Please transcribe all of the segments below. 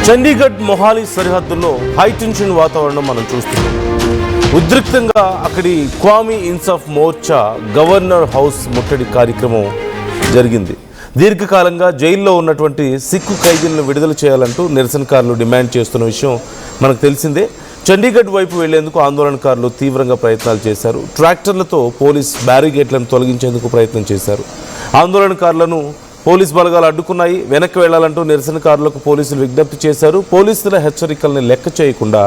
చండీగఢ్ మొహాలీ సరిహద్దుల్లో హైటెన్షన్ వాతావరణం మనం చూస్తున్నాం. ఉద్రిక్తంగా అక్కడి క్వామీ ఇన్సాఫ్ మోర్చా గవర్నర్ హౌస్ ముట్టడి కార్యక్రమం జరిగింది. దీర్ఘకాలంగా జైల్లో ఉన్నటువంటి సిక్కు ఖైదీలను విడుదల చేయాలంటూ నిరసనకారులు డిమాండ్ చేస్తున్న విషయం మనకు తెలిసిందే. చండీగఢ్ వైపు వెళ్లేందుకు ఆందోళనకారులు తీవ్రంగా ప్రయత్నాలు చేశారు. ట్రాక్టర్లతో పోలీస్ బ్యారిగేట్లను తొలగించేందుకు ప్రయత్నం చేశారు. ఆందోళనకారులను పోలీస్ బలగాలు అడ్డుకున్నాయి. వెనక్కి వెళ్లాలంటూ నిరసనకారులకు పోలీసులు విజ్ఞప్తి చేశారు. పోలీసుల హెచ్చరికల్ని లెక్క చేయకుండా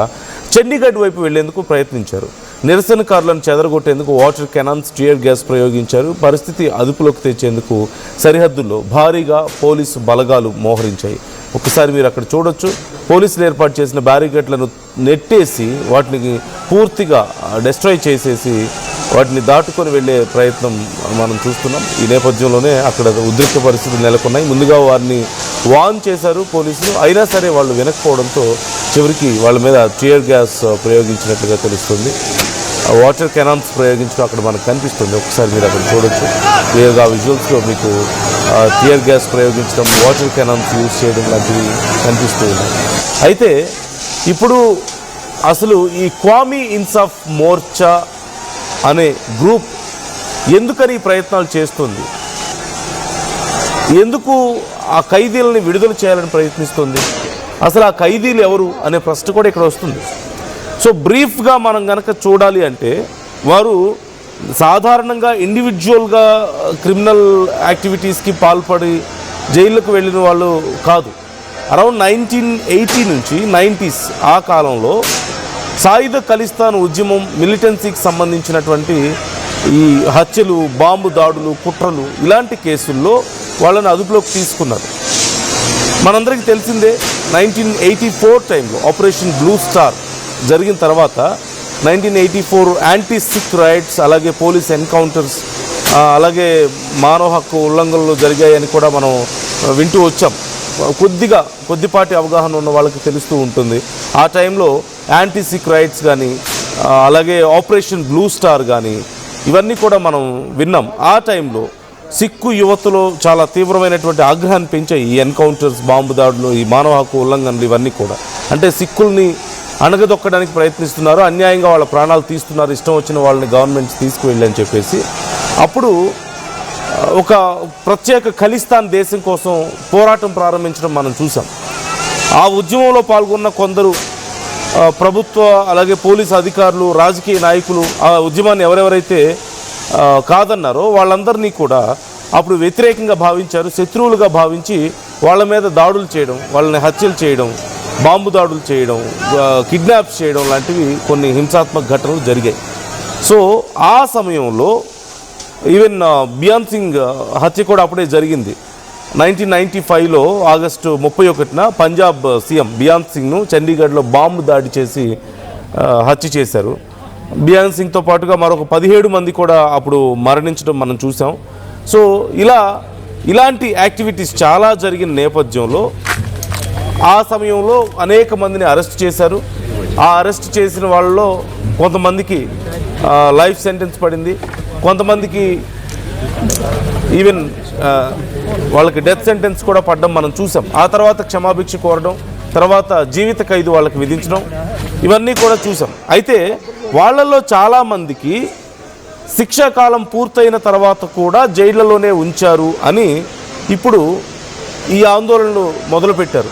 చండీగఢ్ వైపు వెళ్లేందుకు ప్రయత్నించారు. నిరసనకారులను చెదరగొట్టేందుకు వాటర్ కెనాన్స్, టియర్ గ్యాస్ ప్రయోగించారు. పరిస్థితి అదుపులోకి తెచ్చేందుకు సరిహద్దుల్లో భారీగా పోలీసు బలగాలు మోహరించాయి. ఒకసారి మీరు అక్కడ చూడొచ్చు. పోలీసులు ఏర్పాటు చేసిన బ్యారిగేట్లను నెట్టేసి వాటిని పూర్తిగా డెస్ట్రాయ్ చేసేసి వాటిని దాటుకొని వెళ్ళే ప్రయత్నం మనం చూస్తున్నాం. ఈ నేపథ్యంలోనే అక్కడ ఉద్రిక్త పరిస్థితులు నెలకొన్నాయి. ముందుగా వారిని వార్న్ చేశారు పోలీసులు. అయినా సరే వాళ్ళు వెనక్కిపోవడంతో చివరికి వాళ్ళ మీద టియర్ గ్యాస్ ప్రయోగించినట్లుగా తెలుస్తుంది. వాటర్ కెనాన్స్ ప్రయోగించడం అక్కడ మనకు కనిపిస్తుంది. ఒకసారి మీరు అక్కడ చూడొచ్చు. క్లియర్గా విజువల్స్లో మీకు టియర్ గ్యాస్ ప్రయోగించడం, వాటర్ కెనాన్స్ యూజ్ చేయడం లాంటివి కనిపిస్తూ ఉన్నాయి. అయితే ఇప్పుడు అసలు ఈ క్వామీ ఇన్సాఫ్ మోర్చా అనే గ్రూప్ ఎందుకని ప్రయత్నాలు చేస్తుంది, ఎందుకు ఆ ఖైదీలని విడుదల చేయాలని ప్రయత్నిస్తుంది, అసలు ఆ ఖైదీలు ఎవరు అనే ప్రశ్న కూడా ఇక్కడ వస్తుంది. సో బ్రీఫ్గా మనం కనుక చూడాలి అంటే వారు సాధారణంగా ఇండివిజువల్గా క్రిమినల్ యాక్టివిటీస్కి పాల్పడి జైళ్ళకు వెళ్ళిన వాళ్ళు కాదు. అరౌండ్ 1980 నుంచి 90s ఆ కాలంలో సాయుధ ఖలిస్తాన్ ఉద్యమం, మిలిటెన్సీకి సంబంధించినటువంటి ఈ హత్యలు, బాంబు దాడులు, కుట్రలు ఇలాంటి కేసుల్లో వాళ్ళని అదుపులోకి తీసుకున్నారు. మనందరికీ తెలిసిందే 1984 టైంలో ఆపరేషన్ బ్లూ స్టార్ జరిగిన తర్వాత 1984 యాంటీ సిక్ రైట్స్, అలాగే పోలీస్ ఎన్కౌంటర్స్, అలాగే మానవ హక్కు ఉల్లంఘనలు జరిగాయని కూడా మనం వింటూ వచ్చాం. కొద్దిపాటి అవగాహన ఉన్న వాళ్ళకి తెలుస్తూ ఉంటుంది. ఆ టైంలో యాంటీ సిక్ రైట్స్ కానీ, అలాగే ఆపరేషన్ బ్లూ స్టార్ కానీ ఇవన్నీ కూడా మనం విన్నాం. ఆ టైంలో సిక్కు యువతలో చాలా తీవ్రమైనటువంటి ఆగ్రహాన్ని పెంచాయి ఈ ఎన్కౌంటర్స్, బాంబు దాడులు, ఈ మానవ హక్కు ఉల్లంఘనలు ఇవన్నీ కూడా. అంటే సిక్కుల్ని అణగదొక్కడానికి ప్రయత్నిస్తున్నారు, అన్యాయంగా వాళ్ళ ప్రాణాలు తీస్తున్నారు, ఇష్టం వచ్చిన వాళ్ళని గవర్నమెంట్ తీసుకువెళ్ళి అని చెప్పేసి అప్పుడు ఒక ప్రత్యేక ఖలిస్తాన్ దేశం కోసం పోరాటం ప్రారంభించడం మనం చూసాం. ఆ ఉద్యమంలో పాల్గొన్న కొందరు ప్రభుత్వ, అలాగే పోలీసు అధికారులు, రాజకీయ నాయకులు ఆ ఉద్యమాన్ని ఎవరెవరైతే కాదన్నారో వాళ్ళందరినీ కూడా అప్పుడు వ్యతిరేకంగా భావించారు, శత్రువులుగా భావించి వాళ్ళ మీద దాడులు చేయడం, వాళ్ళని హత్యలు చేయడం, బాంబు దాడులు చేయడం, కిడ్నాప్స్ చేయడం లాంటివి కొన్ని హింసాత్మక ఘటనలు జరిగాయి. సో ఆ సమయంలో ఈవెన్ బియాన్ సింగ్ హత్య కూడా అప్పుడే జరిగింది. 1995లో ఆగస్టు 31న పంజాబ్ సీఎం బియాన్ సింగ్ను చండీగఢ్లో బాంబు దాడి చేసి హత్య చేశారు. బియాన్ సింగ్తో పాటుగా మరొక 17 మంది కూడా అప్పుడు మరణించడం మనం చూసాం. సో ఇలాంటి యాక్టివిటీస్ చాలా జరిగిన నేపథ్యంలో ఆ సమయంలో అనేక మందిని అరెస్ట్ చేశారు. ఆ అరెస్ట్ చేసిన వాళ్ళలో కొంతమందికి లైఫ్ సెంటెన్స్ పడింది, కొంతమందికి ఈవెన్ వాళ్ళకి డెత్ సెంటెన్స్ కూడా పడడం మనం చూసాం. ఆ తర్వాత క్షమాభిక్ష కోరడం, తర్వాత జీవిత ఖైదు వాళ్ళకి విధించడం, ఇవన్నీ కూడా చూసాం. అయితే వాళ్ళల్లో చాలామందికి శిక్షాకాలం పూర్తయిన తర్వాత కూడా జైళ్లలోనే ఉంచారు అని ఇప్పుడు ఈ ఆందోళనలు మొదలుపెట్టారు.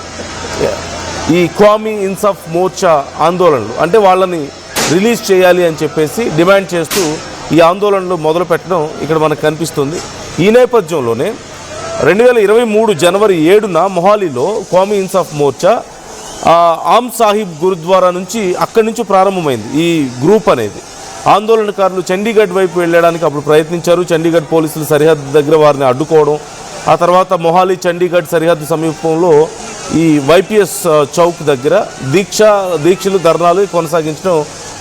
ఈ క్వామీ ఇన్సాఫ్ మోర్చా ఆందోళనలు అంటే వాళ్ళని రిలీజ్ చేయాలి అని చెప్పేసి డిమాండ్ చేస్తూ ఈ ఆందోళనలు మొదలు పెట్టడం ఇక్కడ మనకు కనిపిస్తుంది. ఈ నేపథ్యంలోనే 2023 జనవరి 7న మొహాలీలో క్వామీ ఇన్సాఫ్ మోర్చా ఆమ్ సాహిబ్ గురుద్వారా నుంచి అక్కడి నుంచి ప్రారంభమైంది ఈ గ్రూప్ అనేది. ఆందోళనకారులు చండీగఢ్ వైపు వెళ్ళడానికి అప్పుడు ప్రయత్నించారు. చండీగఢ్ పోలీసులు సరిహద్దు దగ్గర వారిని అడ్డుకోవడం, ఆ తర్వాత మొహాలీ చండీగఢ్ సరిహద్దు సమీపంలో ఈ వైపిఎస్ చౌక్ దగ్గర దీక్షలు, ధర్నాలు కొనసాగించడం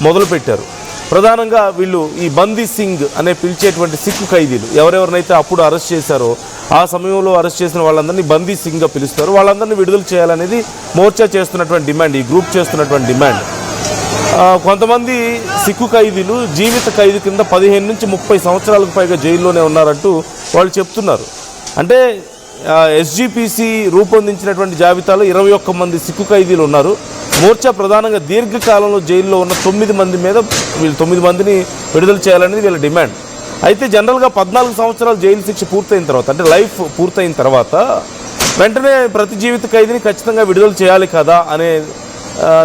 మొదలుపెట్టారు. ప్రధానంగా వీళ్ళు ఈ బందీ సింగ్ అనే పిలిచేటువంటి సిక్కు ఖైదీలు ఎవరెవరినైతే అప్పుడు అరెస్ట్ చేశారో ఆ సమయంలో అరెస్ట్ చేసిన వాళ్ళందరినీ బందీ సింగ్గా పిలుస్తారు. వాళ్ళందరినీ విడుదల చేయాలనేది మోర్చా చేస్తున్నటువంటి డిమాండ్, ఈ గ్రూప్ చేస్తున్నటువంటి డిమాండ్. కొంతమంది సిక్కు ఖైదీలు జీవిత ఖైదు కింద 15 నుంచి 30 సంవత్సరాలకు పైగా జైల్లోనే ఉన్నారంటూ వాళ్ళు చెప్తున్నారు. అంటే ఎస్జీపీసీ రూపొందించినటువంటి జాబితాలో 21 మంది సిక్కు ఖైదీలు ఉన్నారు. మోర్చా ప్రధానంగా దీర్ఘకాలంలో జైల్లో ఉన్న 9 మంది మీద వీళ్ళు 9 మందిని విడుదల చేయాలనేది వీళ్ళ డిమాండ్. అయితే జనరల్గా 14 సంవత్సరాలు జైలు శిక్ష పూర్తయిన తర్వాత, అంటే లైఫ్ పూర్తయిన తర్వాత వెంటనే ప్రతి జీవిత ఖైదీని ఖచ్చితంగా విడుదల చేయాలి కదా అనే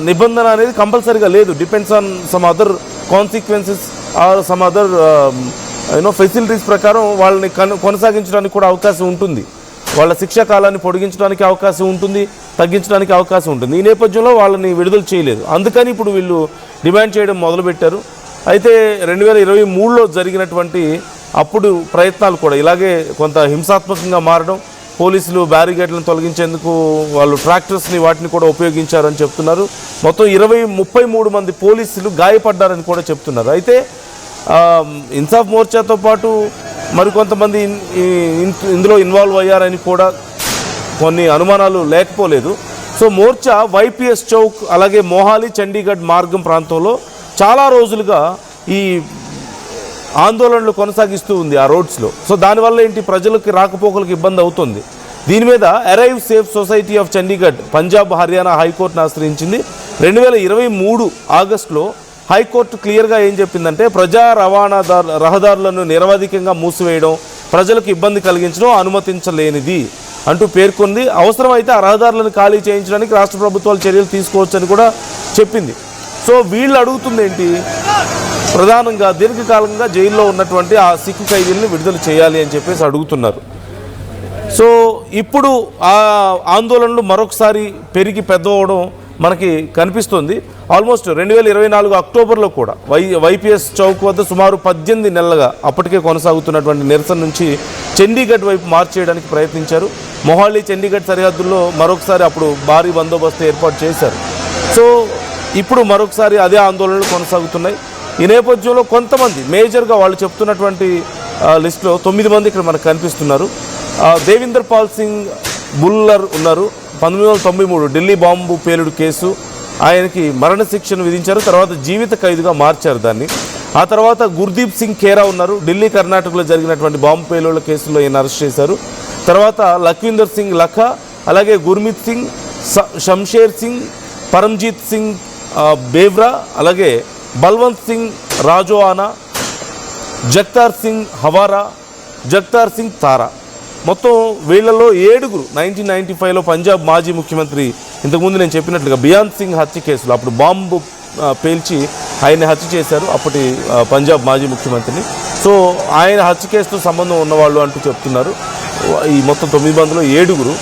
నిబంధన అనేది కంపల్సరీగా లేదు. Depends on some other consequences or some other facilities ప్రకారం వాళ్ళని కొనసాగించడానికి కూడా అవకాశం ఉంటుంది. వాళ్ళ శిక్షా కాలాన్ని పొడిగించడానికి అవకాశం ఉంటుంది, తగ్గించడానికి అవకాశం ఉంటుంది. ఈ నేపథ్యంలో వాళ్ళని విడుదల చేయలేదు. అందుకని ఇప్పుడు వీళ్ళు డిమాండ్ చేయడం మొదలుపెట్టారు. అయితే 2023లో జరిగినటువంటి అప్పుడు ప్రయత్నాలు కూడా ఇలాగే కొంత హింసాత్మకంగా మారడం, పోలీసులు బ్యారిగేట్లను తొలగించేందుకు వాళ్ళు ట్రాక్టర్స్ని వాటిని కూడా ఉపయోగించారని చెప్తున్నారు. మొత్తం 33 మంది పోలీసులు గాయపడ్డారని కూడా చెప్తున్నారు. అయితే ఇన్సాఫ్ మోర్చాతో పాటు మరికొంతమంది ఇందులో ఇన్వాల్వ్ అయ్యారని కూడా కొన్ని అనుమానాలు లేకపోలేదు. సో మోర్చా వైపీఎస్ చౌక్ అలాగే మొహాలి చండీగఢ్ మార్గం ప్రాంతంలో చాలా రోజులుగా ఈ ఆందోళనలు కొనసాగిస్తూ ఉంది ఆ రోడ్స్లో. సో దానివల్ల ఏంటి, ప్రజలకి రాకపోకలకు ఇబ్బంది అవుతుంది. దీని మీద arrive safe society of Chandigarh Punjab Haryana హైకోర్టును ఆశ్రయించింది. 2023 ఆగస్టులో హైకోర్టు క్లియర్గా ఏం చెప్పిందంటే, ప్రజా రహదారులను నిరవధికంగా మూసివేయడం, ప్రజలకు ఇబ్బంది కలిగించడం అనుమతించలేనిది అంటూ పేర్కొంది. అవసరమైతే ఆ రహదారులను ఖాళీ చేయించడానికి రాష్ట్ర ప్రభుత్వాలు చర్యలు తీసుకోవచ్చని కూడా చెప్పింది. సో వీళ్ళు అడుగుతుంది ఏంటి, ప్రధానంగా దీర్ఘకాలంగా జైల్లో ఉన్నటువంటి ఆ సిక్కు ఖైదీలను విడుదల చేయాలి అని చెప్పేసి అడుగుతున్నారు. సో ఇప్పుడు ఆ ఆందోళనలు మరొకసారి పెరిగి పెద్దవడం మనకి కనిపిస్తుంది. ఆల్మోస్ట్ 2024 అక్టోబర్లో కూడా వైపీఎస్ చౌక్ వద్ద సుమారు 18 నెలలుగా అప్పటికే కొనసాగుతున్నటువంటి నిరసన నుంచి చండీగఢ్ వైపు మార్చేయడానికి ప్రయత్నించారు. మొహాలి చండీగఢ్ సరిహద్దుల్లో మరొకసారి అప్పుడు భారీ బందోబస్తు ఏర్పాటు చేశారు. సో ఇప్పుడు మరొకసారి అదే ఆందోళనలు కొనసాగుతున్నాయి. ఈ నేపథ్యంలో కొంతమంది మేజర్గా వాళ్ళు చెప్తున్నటువంటి లిస్టులో 9 మంది ఇక్కడ మనకు కనిపిస్తున్నారు. దేవిందర్ పాల్ సింగ్ బుల్లర్ ఉన్నారు. 1993 ఢిల్లీ బాంబు పేలుడు కేసు, ఆయనకి మరణశిక్షను విధించారు. తర్వాత జీవిత ఖైదుగా మార్చారు దాన్ని. ఆ తర్వాత గుర్దీప్ సింగ్ ఖేరా ఉన్నారు. ఢిల్లీ కర్ణాటకలో జరిగినటువంటి బాంబు పేలుళ్ల కేసులో ఈయన అరెస్ట్ చేశారు. తర్వాత లఖ్విందర్ సింగ్ లఖా, అలాగే గుర్మిత్ సింగ్, షంషేర్ సింగ్, పరంజీత్ సింగ్ బేవ్రా, అలాగే బల్వంత్ సింగ్ రాజోఆనా, జగ్తార్ సింగ్ హవారా, జగ్తార్ సింగ్ తారా. మొత్తం వీళ్లలో 7 1995లో పంజాబ్ మాజీ ముఖ్యమంత్రి, ఇంతకుముందు నేను చెప్పినట్లుగా బియాన్ సింగ్ హత్య కేసులో అప్పుడు బాంబు పేల్చి ఆయన్ని హత్య చేశారు అప్పటి పంజాబ్ మాజీ ముఖ్యమంత్రిని. సో ఆయన హత్య కేసుతో సంబంధం ఉన్నవాళ్ళు అంటూ చెప్తున్నారు. ఈ మొత్తం 9 మందిలో 7.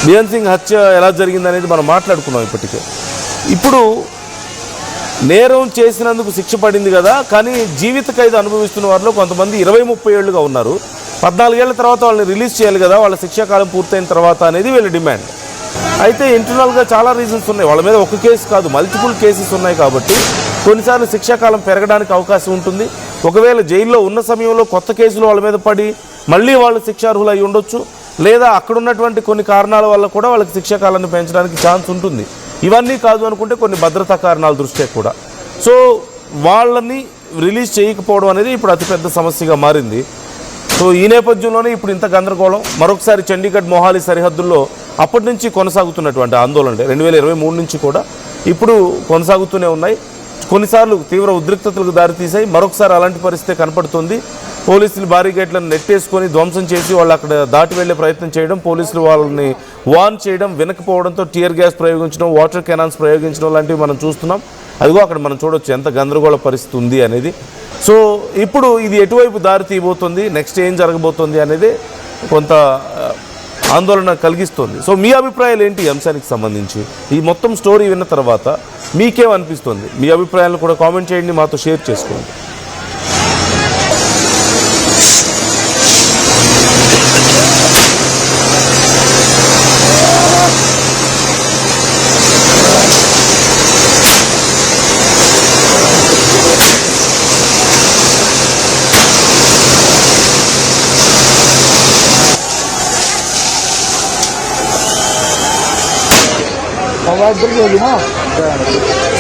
బియాన్ సింగ్ హత్య ఎలా జరిగిందనేది మనం మాట్లాడుకున్నాం ఇప్పటికే. ఇప్పుడు నేరం చేసినందుకు శిక్ష పడింది కదా, కానీ జీవిత ఖైదు అనుభవిస్తున్న వారిలో కొంతమంది 20-30 ఏళ్ళుగా ఉన్నారు. 14 ఏళ్ల తర్వాత వాళ్ళని రిలీజ్ చేయాలి కదా వాళ్ళ శిక్షాకాలం పూర్తయిన తర్వాత అనేది వీళ్ళ డిమాండ్. అయితే ఇంటర్నల్గా చాలా రీజన్స్ ఉన్నాయి. వాళ్ళ మీద ఒక కేసు కాదు, మల్టిపుల్ కేసెస్ ఉన్నాయి. కాబట్టి కొన్నిసార్లు శిక్షాకాలం పెరగడానికి అవకాశం ఉంటుంది. ఒకవేళ జైల్లో ఉన్న సమయంలో కొత్త కేసులు వాళ్ళ మీద పడి మళ్ళీ వాళ్ళు శిక్షార్హులు అయి ఉండొచ్చు, లేదా అక్కడున్నటువంటి కొన్ని కారణాల వల్ల కూడా వాళ్ళకి శిక్షాకాలాన్ని పెంచడానికి ఛాన్స్ ఉంటుంది. ఇవన్నీ కాదు అనుకుంటే కొన్ని భద్రతా కారణాల దృష్ట్యా కూడా. సో వాళ్ళని రిలీజ్ చేయకపోవడం అనేది ఇప్పుడు అతిపెద్ద సమస్యగా మారింది. సో ఈ నేపథ్యంలోనే ఇప్పుడు ఇంత గందరగోళం. మరొకసారి చండీగఢ్ మొహాలి సరిహద్దుల్లో అప్పటి నుంచి కొనసాగుతున్నటువంటి ఆందోళనలు 2023 నుంచి కూడా ఇప్పుడు కొనసాగుతూనే ఉన్నాయి. కొన్నిసార్లు తీవ్ర ఉద్రిక్తతలకు దారితీసాయి. మరొకసారి అలాంటి పరిస్థితి కనపడుతుంది. పోలీసులు బారిగేట్లను నెట్టేసుకొని ధ్వంసం చేసి వాళ్ళు అక్కడ దాటి వెళ్లే ప్రయత్నం చేయడం, పోలీసులు వాళ్ళని వార్న్ చేయడం, వినకపోవడంతో టియర్ గ్యాస్ ప్రయోగించడం, వాటర్ కెనాన్స్ ప్రయోగించడం లాంటివి మనం చూస్తున్నాం. అదిగో అక్కడ మనం చూడొచ్చు ఎంత గందరగోళ పరిస్థితి ఉంది అనేది. సో ఇప్పుడు ఇది ఎటువైపు దారి తీయబోతుంది, నెక్స్ట్ ఏం జరగబోతుంది అనేది కొంత ఆందోళన కలిగిస్తుంది. సో మీ అభిప్రాయాలు ఏంటి ఈ అంశానికి సంబంధించి? ఈ మొత్తం స్టోరీ విన్న తర్వాత మీకేమనిపిస్తుంది? మీ అభిప్రాయాలను కూడా కామెంట్ చేయండి, మాతో షేర్ చేసుకోండి. आवाज बढ़ गई ना।